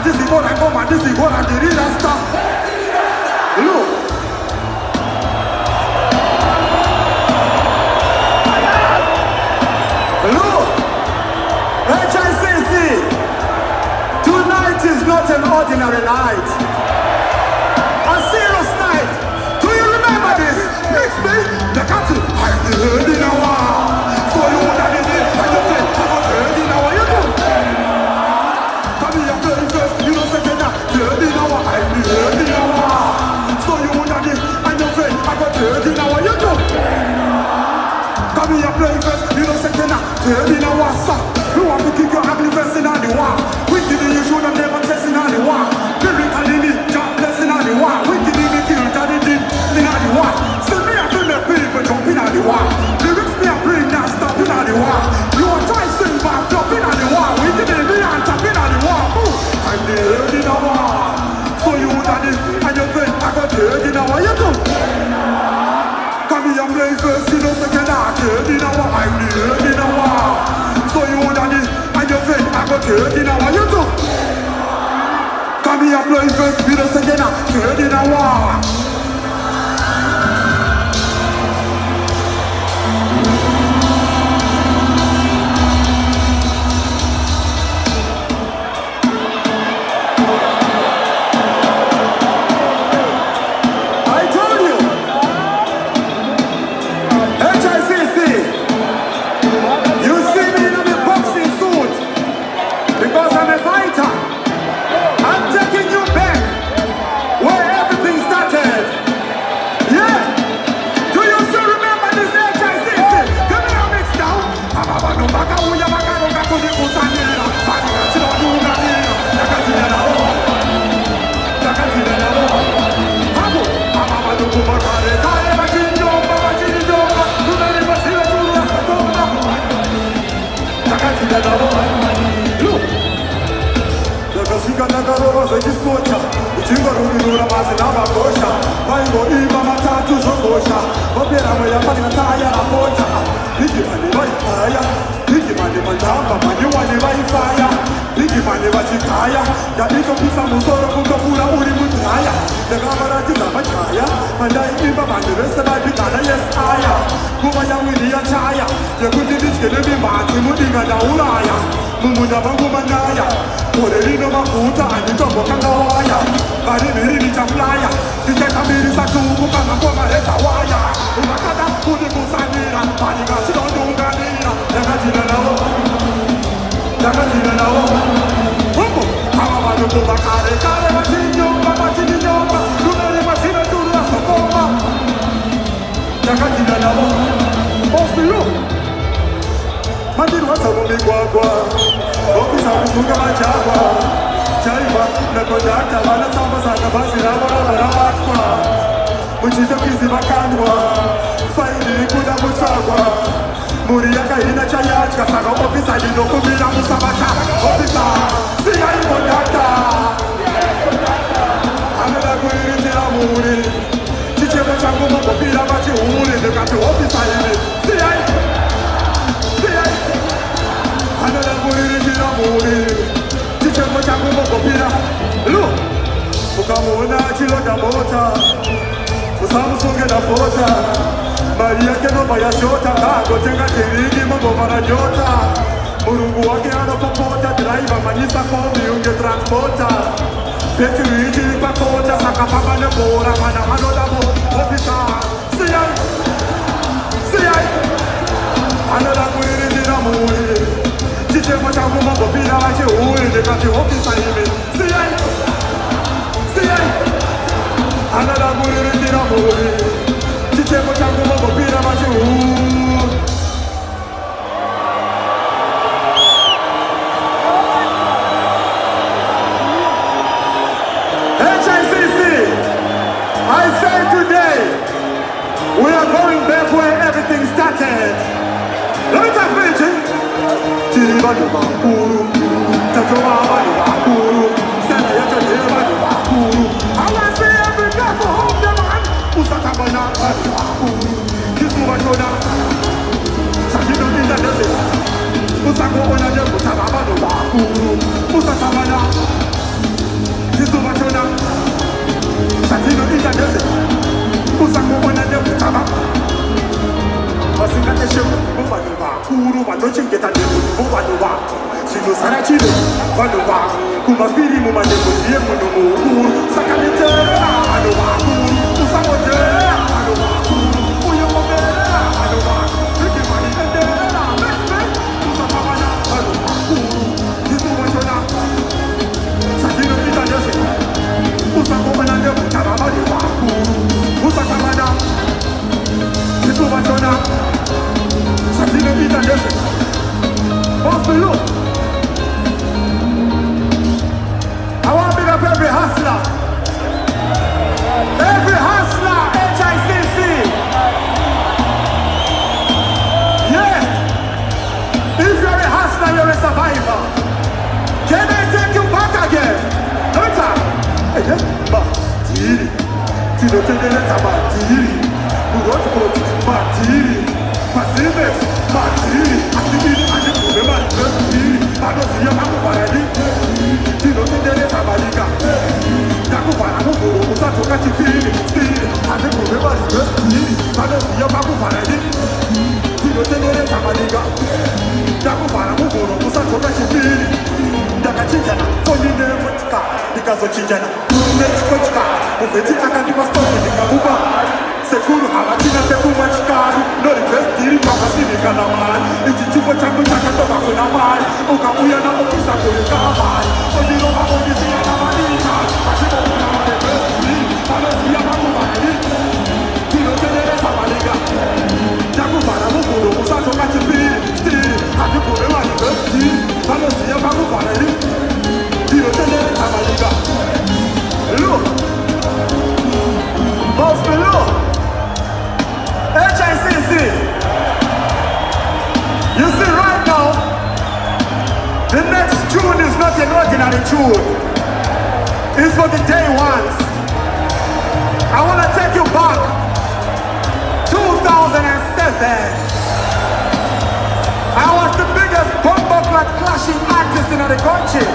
this is what I go, man, this is what I did, Rasta. Look. Look. HICC. Tonight is not an ordinary night. A serious night. Do you remember this? It's me, the cattle. I'm the herd in a war. So you would have been there, and you play, I'm not herd in a war. You do. Come here, play first, you know, second, herd in a war. I'm the herd in a war. So you would have been, and you play, I'm not herd in a war. You do. Come here, play first, you know, second, herd in a war, sir. You want to kick your ugly face in the war. Wicked in you should have never tested in the war. Lyrically me, job blessing in the war. Wicked in me, killed and it did in the war. So me I feel the people jumping in the war. Lyrics me I bring now stop in the war. You want try sing but flop in the war. Wicked in me and tap in the war. I'm the heard in the war. So you would have it and your friend I got heard in the war. You do. Come here play first, you know second heard in the war. I'm the heard in the war. So you would have it and your friend I got heard in the war. You do. Come here play first, you know second heard in the war. wakuru vanochengeta ndebvu vanhu vako zvinosara chino vanhu vako kumafirimu mandebvu ndiye munhu mukuru saka netera vanhu vakuru usamotera vanhu vakuru uyokomera vanhu vako ikivanitendera mesme usamavana vanhu vakuru ndisuvachona zvatinoita ndezve usakomana ndebvutava vanhu vakuru usakamana ndisuvachona zvatinoita ndezve Hospital. I want to big up every hustler. Every hustler, HICC. Yeah. If you're a hustler, you're a survivor. Can I take you back again? No time. Matiri. Tino tendeleza matiri. Kuroti matiri. Pasivex matiri. Asibiri ane matiri. Anoziya makuvara tinotendereza malika ndakuvhara muvhuro usatoka chipiri stiri handikuve varivestiri vanoziya makuvhara tinotendereza malika ndakuvhara muvhuro usatoka chipiri ndakachinjana foni nemotika ndikazochinjana nechikochika muvheti akandipa stori ndikamupa sekuru havatina pekumwa chikaru norivestiri pakasivikana mari ichi chipo changu chakatova kuna mari ukabuya naokisa kureka mari ondirova ondisiyana malika achivokuna marevestiri vanoziya makuvhari tinotendereza malika ndakuvhara muvhuro usatoka chipiri stiri handikuve marivestiri vanoziya makuvhari tinotendereza malika lo Hospital. HICC. You see right now, the next tune is not an ordinary tune. It's for the day ones. I want to take you back 2007. I was the biggest bomb clashing artist in the country.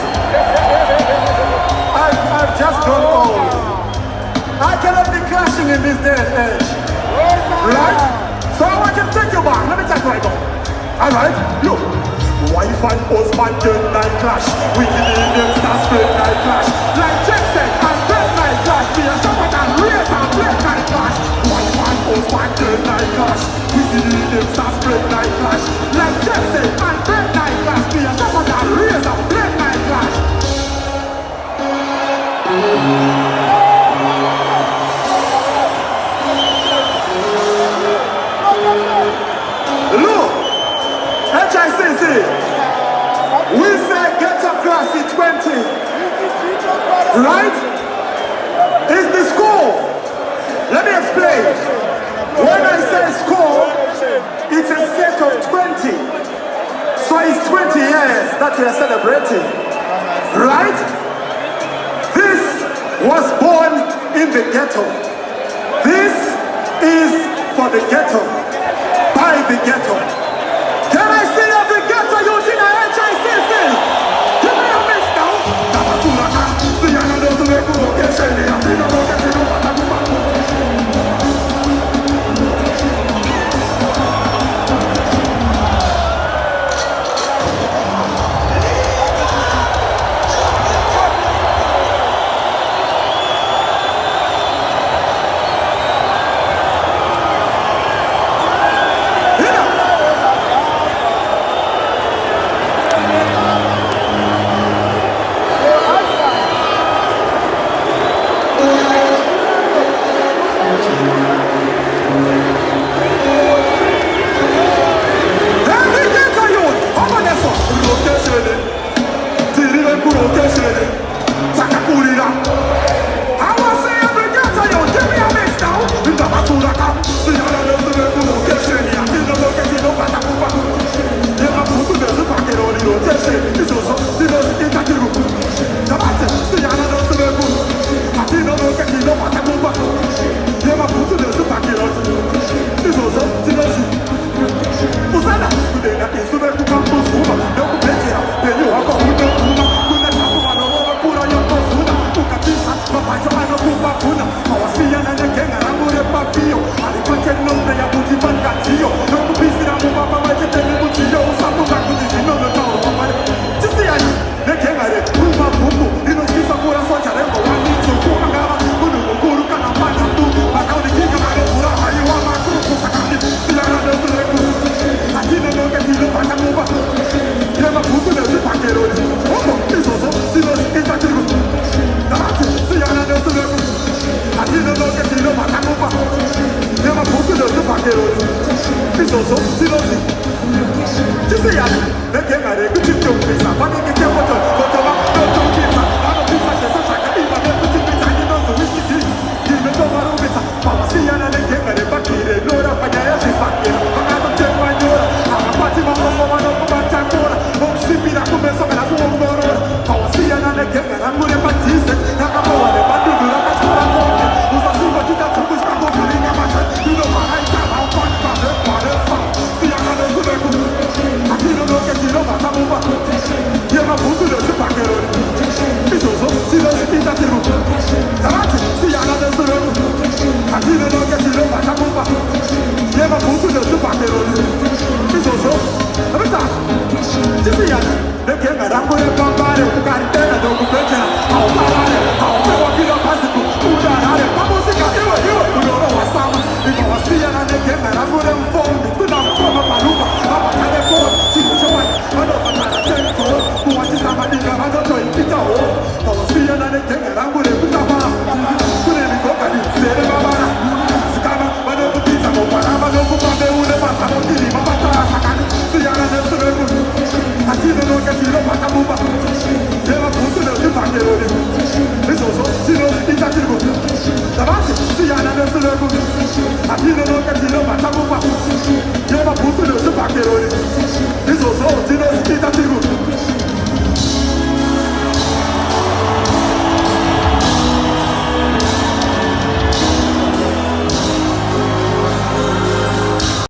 I've just grown old. I cannot be clashing in this day and age. Right? So I want you to take you back. Let me take you right now. Alright? Look. Wife and husband turn night clash. We give them stars straight night clash. Like Jackson and Dead night clash. Be a shepherd and race and play night clash. Wife and husband turn night clash. We give them stars straight night clash. Like Jackson and Dead night clash. Be a shepherd and race and play night clash. Look, HICC, we say get up class in 20, right? It's the school. Let me explain. When I say school, it's a set of 20. So it's 20 years that we are celebrating, right? This was born in the ghetto. This is for the ghetto. By the ghetto. Can I see every ghetto using a HICC? Give me a mix now. Isoso, Silosi. Just say I the game I read, good joke, pizza. But you get what no joke pizza. I'm a pizza, so I can even get good pizza. You know, so we can give me some more pizza. Papa, see, and I get my back here. No, I can't see back here. I'm a check my door. I'm a party, my one of my tank. Oh, see, me, I come some and I go over. Papa, see, and I get my I'm going to practice it. I'm a boy, and I do not have to go. Who's a super to that, who's not going to ring a match. You know, I can't have fun, father. See, I'm not going to go. I don't know if you know what I'm over. You're not going to do the packet. It's also, see, let's be that you know. See, I'm not going to do. I don't know if you know what I'm over. You're not going to do the packet. It's also, every time. Just see, the game, I'm going to bombard it. I'm going to